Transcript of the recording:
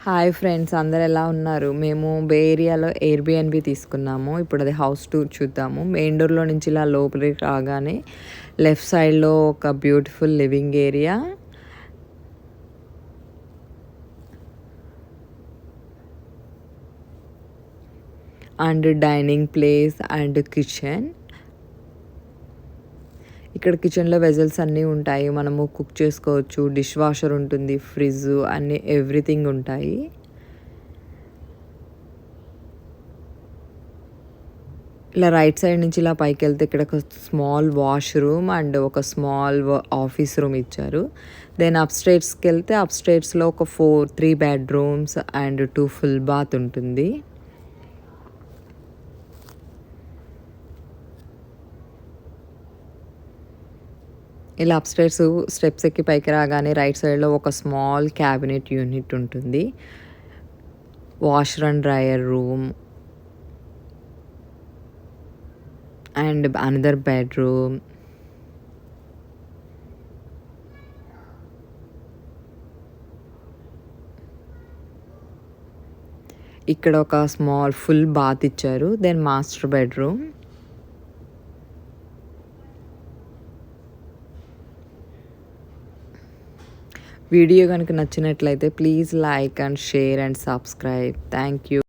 Hi friends, అందరు ఎలా ఉన్నారు? మేము బే ఏరియాలో ఎయిర్బిఎన్బి తీసుకున్నాము. ఇప్పుడు అది హౌస్ టూర్ చూద్దాము. మెయిన్ డోర్లో నుంచి ఇలా లోపలికి రాగానే లెఫ్ట్ సైడ్లో ఒక beautiful living area, and dining place and kitchen. ఇక్కడ కిచెన్లో వెజల్స్ అన్నీ ఉంటాయి, మనము కుక్ చేసుకోవచ్చు. డిష్ వాషర్ ఉంటుంది, ఫ్రిడ్జ్ అన్నీ ఎవ్రీథింగ్ ఉంటాయి. ఇలా రైట్ సైడ్ నుంచి ఇలా పైకి వెళ్తే ఇక్కడ ఒక స్మాల్ వాష్ రూమ్ అండ్ ఒక స్మాల్ ఆఫీస్ రూమ్ ఇచ్చారు. దెన్ అప్స్టేర్స్కి వెళ్తే అప్స్టేర్స్లో ఒక 3 బెడ్రూమ్స్ అండ్ 2 ఫుల్ బాత్ ఉంటుంది. ఇలా అప్స్టేర్స్ స్టెప్స్ ఎక్కి పైకి రాగానే రైట్ సైడ్లో ఒక స్మాల్ క్యాబినెట్ యూనిట్ ఉంటుంది. Washer and dryer room and another bedroom. ఇక్కడ ఒక స్మాల్ ఫుల్ బాత్ ఇచ్చారు. Then master bedroom. వీడియో కనుక నచ్చినట్లయితే please like and share and subscribe. Thank you.